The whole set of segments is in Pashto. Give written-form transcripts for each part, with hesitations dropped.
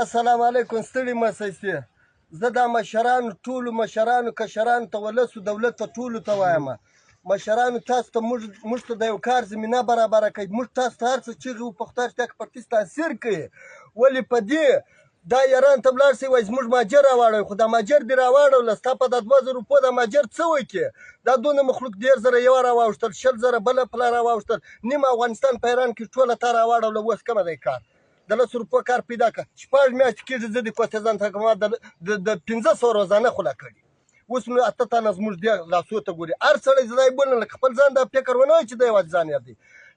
السلام علیکم. ستړي مسئ. زه دا مشرانو ټولو مشرانو کشرانو ته ولسو دولت ته ټولو ته وایم، مشرانو تاسو ته موږ ته د یو کار زمینه برابره کوي. موږ تاسو ته هر څه چیغې وپوښتل چې تاسو پرتیس تاثیر کوي. ولې په دې دا ایران ته ولاړ شئ وایي زموږ مهاجر راواړوئ، خو دا مهاجر دې راواړوله ستا په دا 2000 روپو دا مهاجر څه وکړي؟ دا دونه مخلوق 10,000 یوه راواوښتل، 20,000 بله پله راواوښتل، نیم افغانستان په ایران کې ټوله تا راواړوله. اوس کومه دی کار؟ د 10 روپو کار پیدا کړه. 6 میاشتې کېږي زه د کوتېزان ته کومه د 1500 روزانه خوله کړي. اوس نو 8 تنه زموږ دې لاسو ته ګوري. هر سړی زه دا یې بولم لکه خپل ځان دا فکر ونه وایي چې دی یوازې ځان یاد دی.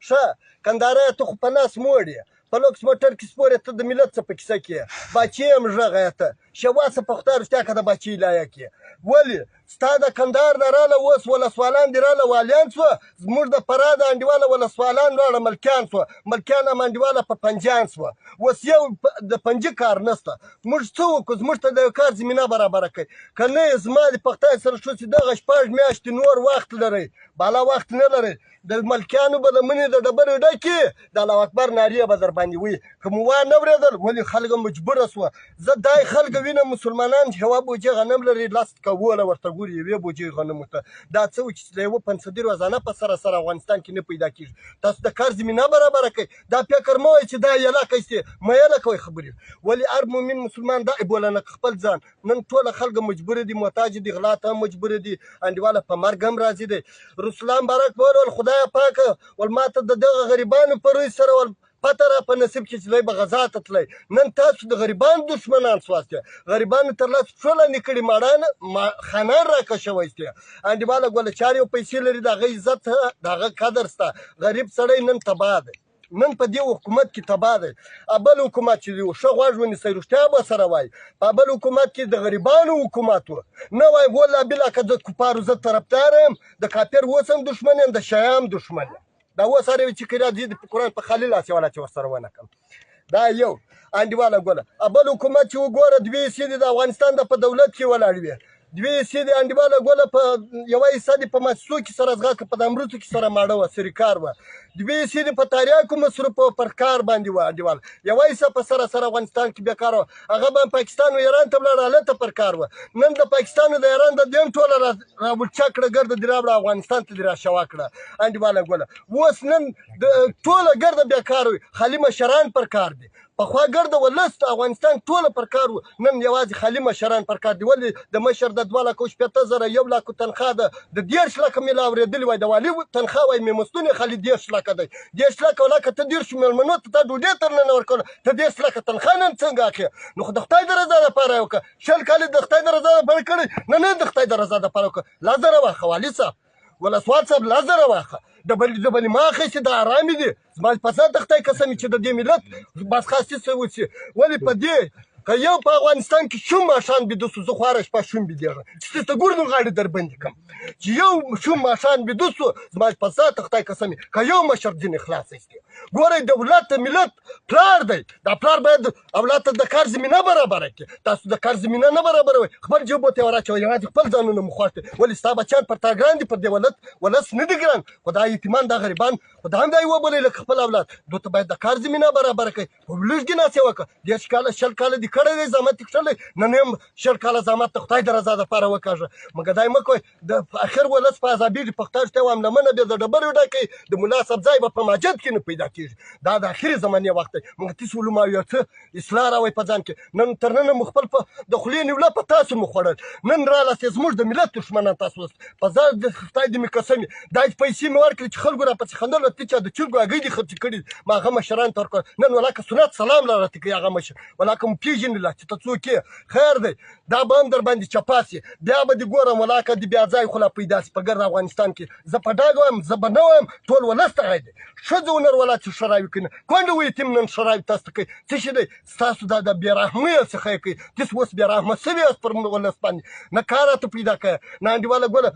ښه کندهاری ته خو په ناس موړ یې، په لوکس موټر کې سپور یې، ته د ملت څه په کیسه کې باچې یم غږه یې ته شواسه په خدای رښتیا که د باچې لایق یې. ولې ستا د کندهار نه راله اوس ولسوالان دې راله والیان شوه، زموږ د فراه د انډیواله ولسوالان راړه ملکیان شوه، ملکیان هم انډیواله په پنجیان شوه. اوس یو د پنجي کار نشته. موږ څه وکړو؟ زموږ ته د یو کار زمینه برابره کوي. که نه یې زما د پختی سره شو چې دغه 6 میاشتې نور وخت لرئ، بالا وخت نه لرئ، د ملکیانو به لمنې د ډبرې ډکې د الله اکبر نارې به در باندې وي. که مو وانه اورېدل ولې خلکه مجبوره شوه. زه دای خلکه وینم مسلمانان چې یوه بوجۍ غنم لري 10 کوله ورته ګوري یوې بوجۍ غنمو ته. دا څه و چې د یوه فیصدي روزانه په سره افغانستان کې نه پیدا کېږي. تاسو د کار زمینه برابره کوئ. دا فکر مه وایئ چې دا یله کوئ میله کوئ خبرې. ولې هر مؤمن مسلمان دا بولنه خپل ځان. نن ټوله خلکه مجبوره دي، محتاج دي، غلا ته هم مجبوره دي، انډیواله په مرګ هم راضي دی. رسول الله مبارک وویل خدای پاکه ول ماته د دغه غریبانو په روی سره ول پته را په نصیب کې چې دی به غزا ته تللی. نن تاسو د غریبانو دشمنان سواستې، غریبانو تر لاس ټوله کړي ماړان خانان راکه شوی استې. انډیواله ګوله چارې او پیسې لري، د هغه عزت د هغه قدر شته. غریب سړی نن تباه دی، نن په دې حکومت کې تباه دی. بل حکومت چې دی ښه غوږ ونیسئ، رښتیا به سره وایي. په بل حکومت کې د غریبانو حکومت و، نه وایي والله بلا که د کفارو زه طرفدار یم، د کافر اوس هم دښمن یم، د شیعه هم دښمن یم. دا اوس هر یو چې کړي راځي د قرآن په خالي لاس یې والا چې ورسره ونه کړم. دا یو انډیواله ګوله. بل حکومت چې وګوره 2 حصې دې د افغانستان د په دولت کې ولاړ وي، 2 حصې دې انډیواله ګوله په یوه حصه دې په مؤسسو کې سره ځغاسته په دمروڅو کې سره ماړه وه، سریکار وه. 2 حصې دې په تاریاکو مصروف او پر کار باندې وه انډیواله. یوه حصه په سره افغانستان کې بېکاره وه، هغه به پاکستان او ایران ته ولاړه، هلته پر کار وه. نن د پاکستان او د ایران د دې هم ټوله راوچه کړه، ګرده دې راوړه افغانستان ته دې راشوه کړه انډیواله ګوله. اوس نن ټوله ګرده بېکاره وي، خالي مشران پر کار دي. پخوا ګرده ولس د افغانستان ټوله پر کار وو، نن یوازې خالي مشران پر کار دي. ولې د مشر د 2,80,000 1 لک تنخوا ده، د 10 لکه مې لا اورېدلې وای، د والي تنخوا وایي مېلمستون یې خالي 10 لکه دی. 10 لکه ولکه ته 10 مېلمنو ته تا ډوډۍ تر ننه ورکوله، ته 10 لکه تنخوا نن څنګه اخلې؟ نو خو د خدای د رضا دپاره یې وکړه. 20 کاله د خدای د رضا دپاره کړی، نه د خدای د رضا دپاره وکړه. 10,000 واخه والي صاحب، ولسوال صاحب 10,000 واخه. د بلې ما اخیستې د ارامې دي. زما په ذات د خدای قسم چې د دې ملت بس خاصې څه وشي. ولې په دې که یو په افغانستان کې شوم ماښام بیده شو، زه خو هره شپه شوم بیدېږم چې ته ګور نو غاړې در بندې کړم. چې یو شوم ماښام بیده شو، زما په ذات د خدای قسم که یو مشر ځینې خلاص ایستې. ګورئ دولت د ملت پلار دی، دا پلار باید اولاد ته د کار زمینه برابره کړي. تاسو د کار زمینه نه برابروئ، خپل جیبو ته یې ور یوازې خپل ځانونه مو خوښ دی. ولې ستا بچیان پر تا ګران دي، پر دې ولس نه دي ګران. خو دا یتیمان دا غریبان خو دا هم دا یې وبولئ لکه خپل اولاد. دوی ته باید د کار زمینه برابره کړئ. په لږ ګناس یې وکړه. 10 کاله 20 کاله دې کړی دی، زحمت یې کښلی، نن هم 20 کاله زحمت د خدای د رضا دپاره وکاږه. مګر دا یې مه کوئ د اخر ولس په عذابېږي. په خدای رښتیا وایم لمنه بیا د ډبرې ډکوي، د ملا صاحب ځای به په مسجد کې نه پیدا کېږي. دا د اخرې زمانې وخت دی. موږ تیس علوم او یو څه اصلاح راوئ په ځان کې. نن تر ننه مو خپل د خولې نیوله په تاسو مو خوړل. نن رالاستې زموږ د ملت دښمنان تاسو اوس په ځان د خدای دې مې قسم وي. دا پیسې مې ورکړې چې خلکو راپسې خندل، ته چا د چرګو هګۍ دې خرڅې کړي، ما هغه مشرانو ته ورکړل. نن ولاکه سنت سلام لا راته کوي هغه مشر، ولاکه مو پېژنې لا چې ته څوک یې. خیر دی، دا به هم در باندې چپا سي، بیا به دې ګورم ولاکه دې بیا ځای خو لا پیدا سي په ګرد افغانستان کې. زه په ډاګه وایم، زه به نه وایم، ټول ولس ته غی دی. ښځه ونر ولات چې شراوي کوي، کونډه و یتیم نن شراوي تاسو ته کوي. څه شي دی ستاسو دا د بېرحمۍ څخه یې کوي. تاسو اوس بېرحمه سوي یاست پر ولس باندې، نه کار راته پیدا کوي نه انډیواله ګوله.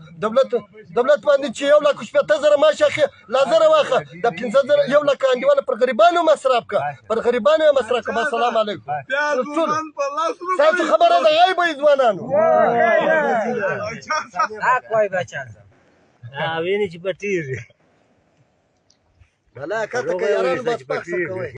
دولت باندې چې 1,80,000 معاش اخلي، 10,000 واخه، د 15,000 1 لک انډیواله پر غریبانو مصرف کړه، پر غریبانو یې مصرف کړه. السلام علیکم. تاسو خبره ده غیب وي ځوانانو. حق وای بچا ویني چې پټیږي بلا کته که یارانو بس پخ کوي.